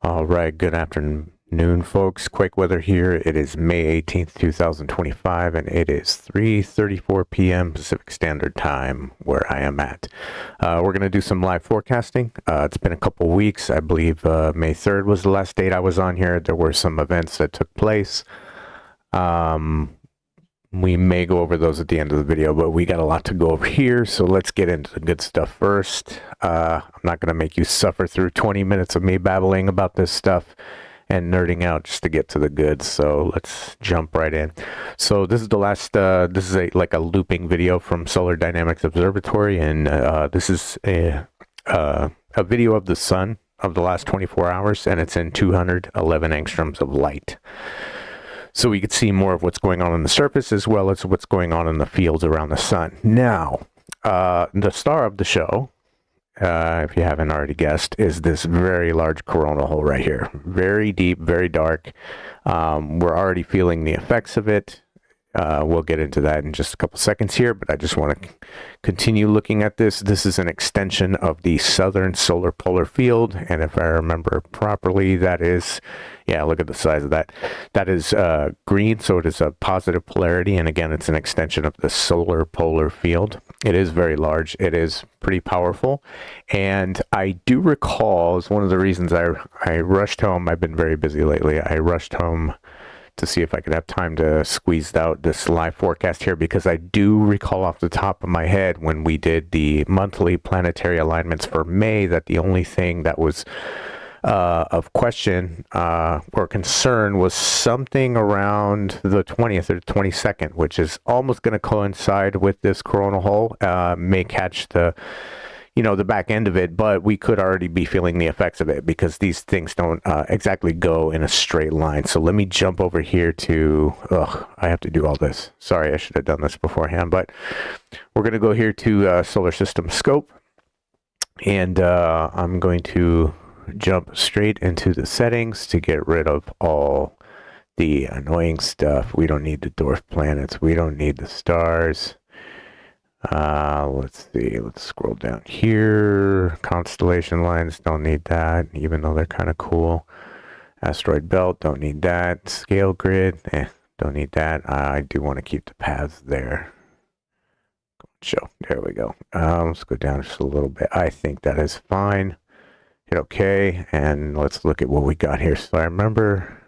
All right, good afternoon, folks. Quake weather here. It is May 18th, 2025, and it is 3:34 p.m. Pacific Standard Time where I am at. We're going to do some live forecasting. It's been a couple weeks. I believe May 3rd was the last date I was on here. There were some events that took place. We may go over those at the end of the video, but we got a lot to go over here, so let's get into the good stuff first. I'm not going to make you suffer through 20 minutes of me babbling about this stuff and nerding out just to get to the goods, so let's jump right in. So this is the last, this is like a looping video from Solar Dynamics Observatory, and this is a video of the sun of the last 24 hours, and it's in 211 angstroms of light. So we could see more of what's going on the surface as well as what's going on in the fields around the sun. Now, the star of the show, if you haven't already guessed, is this very large coronal hole right here. Very deep, very dark. We're already feeling the effects of it. We'll get into that in just a couple seconds here, but I just want to continue looking at this. This is an extension of the southern solar polar field, and if I remember properly, that is, yeah, look at the size of that. That is green, so it is a positive polarity, and again, it's an extension of the solar polar field. It is very large. It is pretty powerful, and I do recall, it's one of the reasons I rushed home. I've been very busy lately. I rushed home to see if I could have time to squeeze out this live forecast here, because I do recall off the top of my head when we did the monthly planetary alignments for May that the only thing that was of question or concern was something around the 20th or 22nd, which is almost going to coincide with this coronal hole. May catch the the back end of it, but we could already be feeling the effects of it because these things don't exactly go in a straight line. So let me jump over here to, I have to do all this. Sorry, I should have done this beforehand, but we're going to go here to solar system scope, and I'm going to jump straight into the settings to get rid of all the annoying stuff. We don't need the dwarf planets. We don't need the stars. Let's see, let's scroll down here. Constellation lines, don't need that, even though they're kind of cool. Asteroid belt, don't need that. Scale grid, don't need that. I do want to keep the paths there. Show, there we go. Let's go down just a little bit. I think that is fine. Hit OK, and let's look at what we got here. So I remember,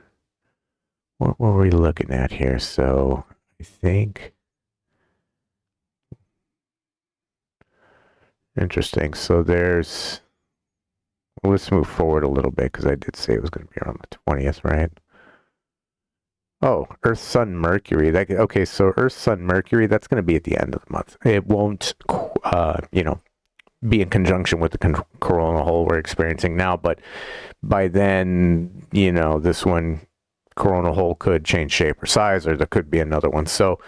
what were we looking at here? So I think, interesting. So there's, let's move forward a little bit because I did say it was going to be around the 20th, right? Oh, Earth, Sun, Mercury. Okay, so Earth, Sun, Mercury, that's going to be at the end of the month. It won't, be in conjunction with the coronal hole we're experiencing now, but by then, this one coronal hole could change shape or size, or there could be another one. So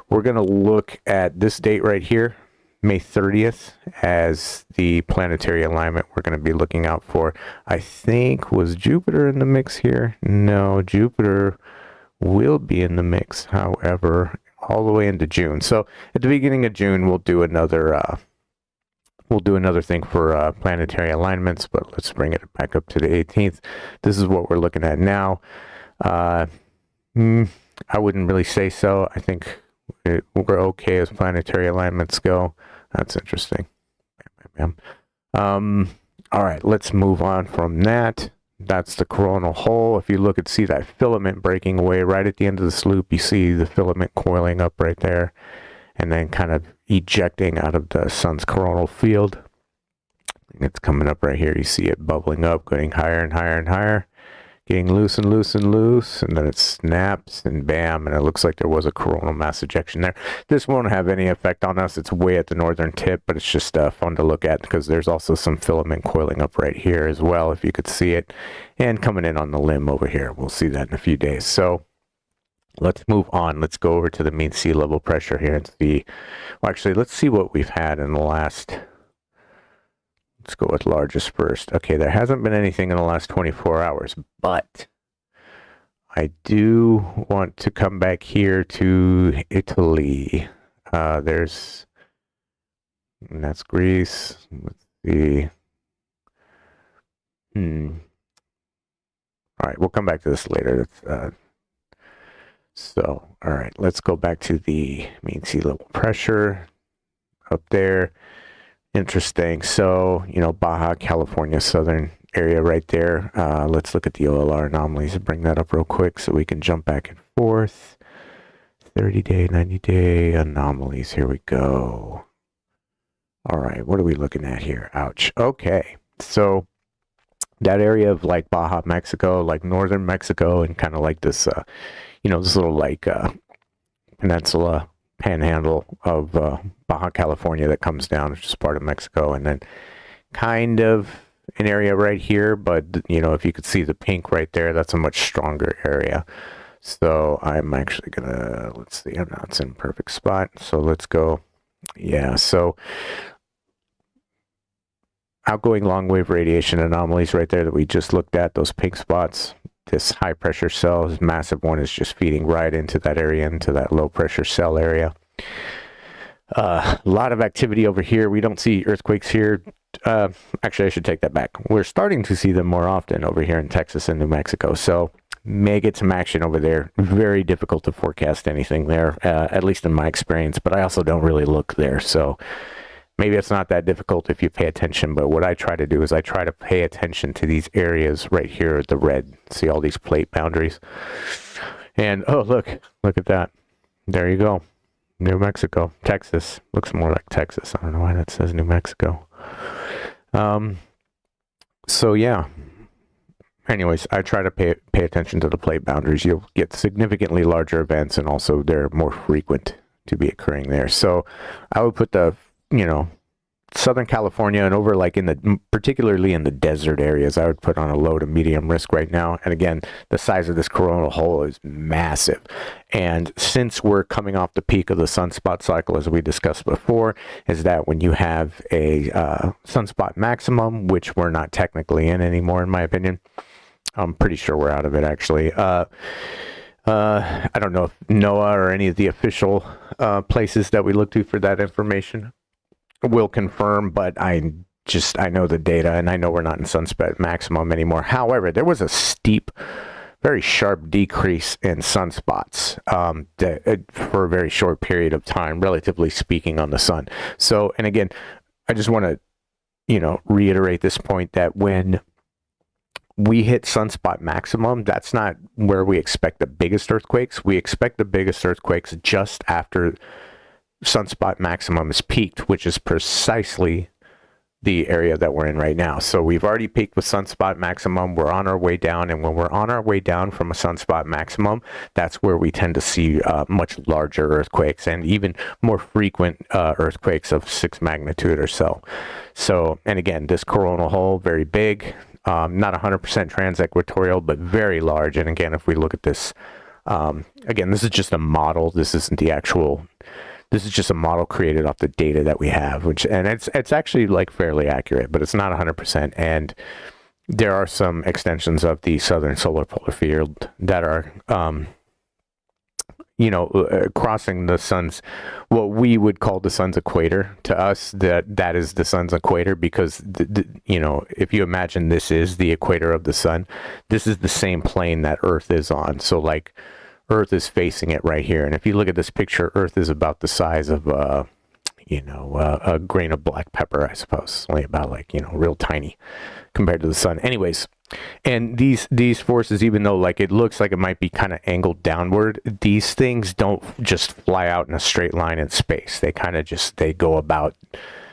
we're going to look at this date right here, May 30th, as the planetary alignment we're going to be looking out for. I think, was Jupiter in the mix here? No, Jupiter will be in the mix, however, all the way into June. So at the beginning of June, we'll do another thing for planetary alignments, but let's bring it back up to the 18th. This is what we're looking at now. I wouldn't really say so. I think we're okay as planetary alignments go. That's interesting. All right, let's move on from that. That's the coronal hole. If you look and see that filament breaking away right at the end of this loop, you see the filament coiling up right there and then kind of ejecting out of the sun's coronal field. It's coming up right here. You see it bubbling up, getting higher and higher and higher, getting loose and loose and loose, and then it snaps and bam, and it looks like there was a coronal mass ejection there. This won't have any effect on us. It's way at the northern tip, but it's just fun to look at because there's also some filament coiling up right here as well, if you could see it, and coming in on the limb over here. We'll see that in a few days. So let's move on. Let's go over to the mean sea level pressure here and see. Well, actually, let's see what we've had in the last. Let's go with largest first. Okay, there hasn't been anything in the last 24 hours, but I do want to come back here to Italy. And that's Greece. Let's see. All right, we'll come back to this later. So, all right, let's go back to the mean sea level pressure up there. Interesting. So, you know, Baja California, southern area right there. Let's look at the OLR anomalies and bring that up real quick so we can jump back and forth. 30-day, 90-day anomalies. Here we go. All right, what are we looking at here? Ouch. Okay, so that area of like Baja, Mexico, like northern Mexico, and kind of like this, you know, this little like peninsula panhandle of Baja California that comes down, which is part of Mexico, and then kind of an area right here, but you know, if you could see the pink right there, that's a much stronger area. So I'm actually gonna, let's see, I'm not, it's in a perfect spot, so let's go. Yeah, so outgoing long wave radiation anomalies right there that we just looked at, those pink spots. This high pressure cell, this massive one, is just feeding right into that area, into that low pressure cell area. A lot of activity over here. We don't see earthquakes here. Actually, I should take that back. We're starting to see them more often over here in Texas and New Mexico. So may get some action over there. Very difficult to forecast anything there, at least in my experience, but I also don't really look there. So maybe it's not that difficult if you pay attention, but what I try to do is I try to pay attention to these areas right here, the red. See all these plate boundaries? And, oh, look at that. There you go. New Mexico. Texas. Looks more like Texas. I don't know why that says New Mexico. So, yeah. Anyways, I try to pay attention to the plate boundaries. You'll get significantly larger events, and also they're more frequent to be occurring there. So I would put the, you know, Southern California and over like in the, particularly in the desert areas, I would put on a low to medium risk right now. And again, the size of this coronal hole is massive. And since we're coming off the peak of the sunspot cycle, as we discussed before, is that when you have a sunspot maximum, which we're not technically in anymore, in my opinion, I'm pretty sure we're out of it actually. I don't know if NOAA or any of the official places that we look to for that information will confirm, but I know the data, and I know we're not in sunspot maximum anymore. However, there was a steep, very sharp decrease in sunspots for a very short period of time, relatively speaking, on the sun. So, and again, I just want to, you know, reiterate this point that when we hit sunspot maximum, that's not where we expect the biggest earthquakes. We expect the biggest earthquakes just after sunspot maximum is peaked, which is precisely the area that we're in right now. So we've already peaked with sunspot maximum. We're on our way down, and when we're on our way down from a sunspot maximum, that's where we tend to see much larger earthquakes and even more frequent earthquakes of 6 magnitude or so. So, and again, this coronal hole, very big, not 100% transequatorial, but very large. And again, if we look at this, again, this is just a model. This isn't the actual. This is just a model created off the data that we have, and it's actually like fairly accurate, but it's not 100%. And there are some extensions of the southern solar polar field that are, you know, crossing the sun's, what we would call the sun's equator. To us, that is the sun's equator, because you know, if you imagine this is the equator of the sun, this is the same plane that Earth is on. So like, Earth is facing it right here. And if you look at this picture, Earth is about the size of, you know, a grain of black pepper, I suppose. Only about like, you know, real tiny compared to the sun. Anyways, and these forces, even though like it looks like it might be kind of angled downward, these things don't just fly out in a straight line in space. They kind of just, they go about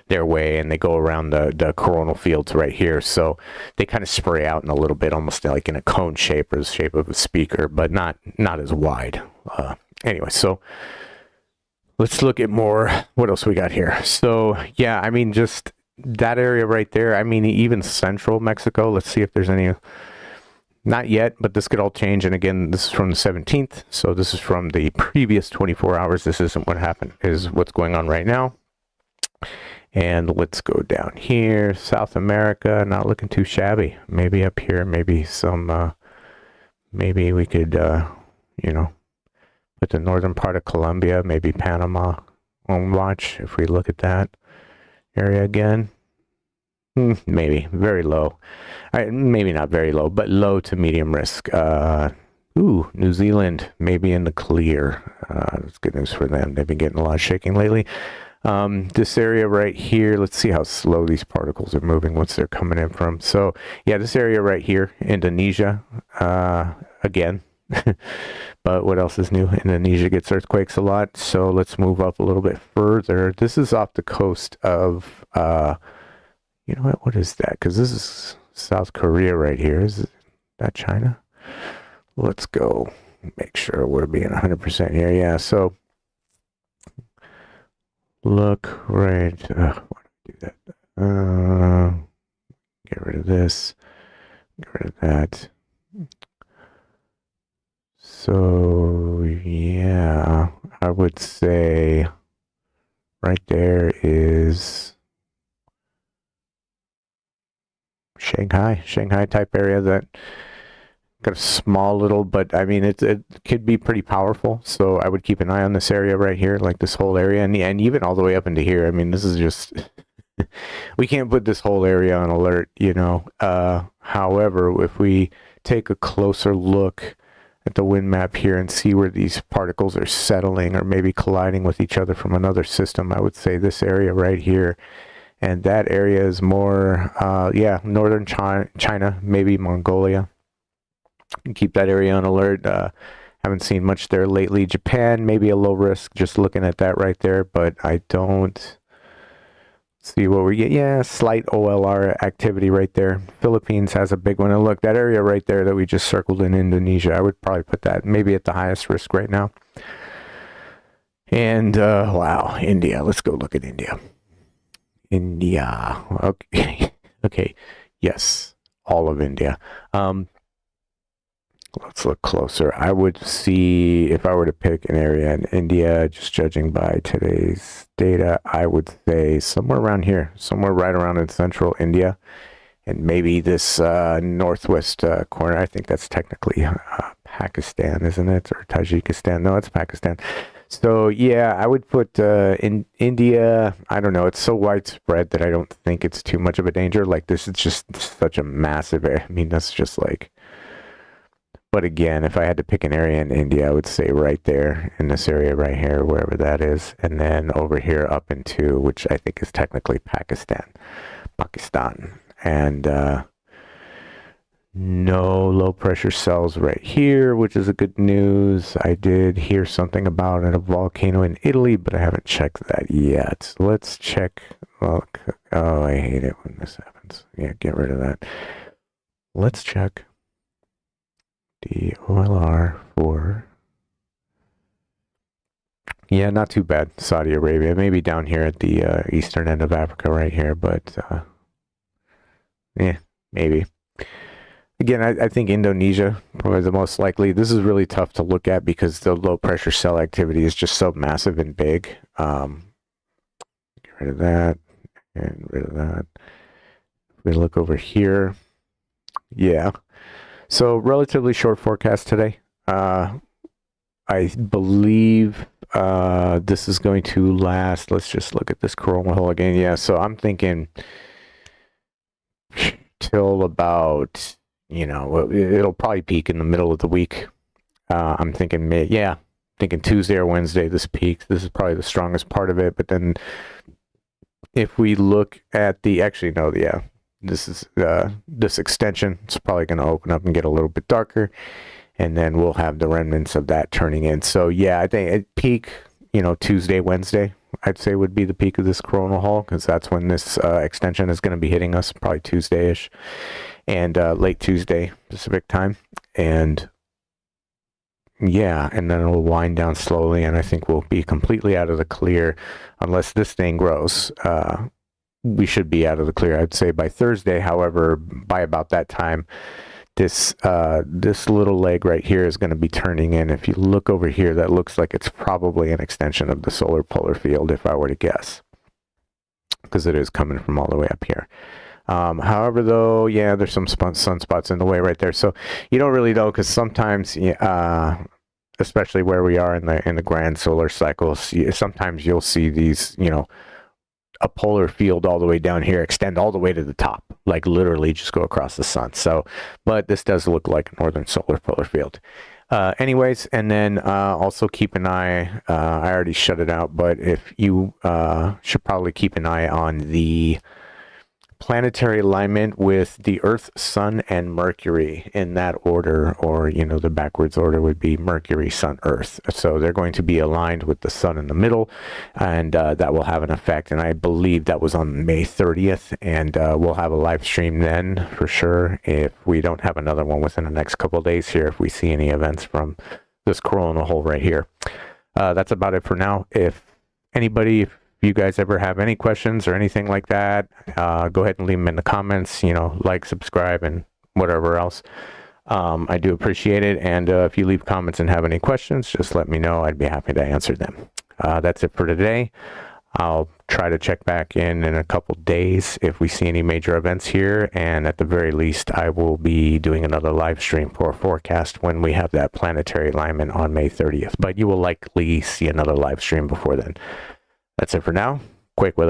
their way, and they go around the coronal fields right here. So they kind of spray out in a little bit, almost like in a cone shape, or the shape of a speaker, but not as wide. Anyway, so let's look at more. What else we got here? So yeah, I mean, just that area right there. I mean, even central Mexico. Let's see if there's any. Not yet, but this could all change. And again, this is from the 17th. So this is from the previous 24 hours. This isn't what happened, is what's going on right now. And let's go down here. South America, not looking too shabby. Maybe up here, maybe some, maybe we could, you know, put the northern part of Colombia, maybe Panama on watch, if we look at that area again. Maybe very low. Maybe not very low, but low to medium risk. New Zealand, maybe in the clear. That's good news for them. They've been getting a lot of shaking lately. This area right here, let's see how slow these particles are moving once they're coming in from. So yeah, this area right here, Indonesia, again. But what else is new? Indonesia gets earthquakes a lot. So let's move up a little bit further. This is off the coast of, you know what is that? Because this is South Korea right here. Is that China? Let's go make sure we're being 100% here. Yeah, so look right. Why do I do that? Get rid of this. Get rid of that. So yeah, I would say right there is Shanghai type area that got a small little, but I mean it could be pretty powerful. So I would keep an eye on this area right here, like this whole area, and even all the way up into here. I mean, this is just we can't put this whole area on alert, you know. However, if we take a closer look at the wind map here and see where these particles are settling or maybe colliding with each other from another system, I would say this area right here. And that area is more, northern China, maybe Mongolia. Keep that area on alert. Haven't seen much there lately. Japan, maybe a low risk, just looking at that right there, but I don't see what we get. Yeah, slight OLR activity right there. Philippines has a big one. And look, that area right there that we just circled in Indonesia, I would probably put that maybe at the highest risk right now. And, wow, India. Let's go look at India. India. Okay. Okay. Yes. All of India. Let's look closer. I would see, if I were to pick an area in India, just judging by today's data, I would say somewhere around here, somewhere right around in central India, and maybe this northwest corner. I think that's technically Pakistan, isn't it? Or Tajikistan? No, it's Pakistan. So yeah, I would put in India. I don't know. It's so widespread that I don't think it's too much of a danger. Like this is just such a massive area. I mean, that's just like. But again, if I had to pick an area in India, I would say right there in this area right here, wherever that is, and then over here up into, which I think is technically Pakistan, and no low pressure cells right here, which is a good news. I did hear something about a volcano in Italy, but I haven't checked that yet. Let's check. Look, oh, I hate it when this happens. Yeah, get rid of that. Let's check the OLR for, yeah, not too bad. Saudi Arabia, maybe down here at the eastern end of Africa right here, but yeah, maybe. Again, I think Indonesia probably the most likely. This is really tough to look at because the low pressure cell activity is just so massive and big. Get rid of that and rid of that. If we look over here, yeah. So relatively short forecast today. I believe this is going to last. Let's just look at this coronal hole again. Yeah, so I'm thinking till about, you know, it'll probably peak in the middle of the week. I'm thinking thinking Tuesday or Wednesday this peaks. This is probably the strongest part of it. But then if we look at this is this extension, it's probably going to open up and get a little bit darker, and then we'll have the remnants of that turning in. So yeah, I think at peak, you know, Tuesday, Wednesday, I'd say would be the peak of this coronal hole, because that's when this extension is going to be hitting us, probably Tuesday-ish, and late Tuesday Pacific time. And yeah, and then it'll wind down slowly, and I think we'll be completely out of the clear unless this thing grows. We should be out of the clear, I'd say, by Thursday. However, by about that time, this little leg right here is going to be turning in. If you look over here, that looks like it's probably an extension of the solar polar field, if I were to guess, because it is coming from all the way up here. However, though, yeah, there's some sunspots in the way right there, so you don't really know, because sometimes, especially where we are in the grand solar cycles, sometimes you'll see these, you know, a polar field all the way down here, extend all the way to the top, like literally just go across the sun. So, but this does look like a northern solar polar field. Anyways, and then also keep an eye, I already shut it out, but if you should probably keep an eye on the planetary alignment with the Earth, Sun, and Mercury in that order, or, you know, the backwards order would be Mercury, Sun, Earth. So they're going to be aligned with the Sun in the middle, and that will have an effect. And I believe that was on May 30th, and we'll have a live stream then for sure, if we don't have another one within the next couple of days here, if we see any events from this coronal hole right here. That's about it for now. If you guys ever have any questions or anything like that, go ahead and leave them in the comments, you know, like, subscribe, and whatever else. I do appreciate it. And if you leave comments and have any questions, just let me know. I'd be happy to answer them. That's it for today. I'll try to check back in a couple days if we see any major events here. And at the very least, I will be doing another live stream for a forecast when we have that planetary alignment on May 30th. But you will likely see another live stream before then. That's it for now. Quake with it.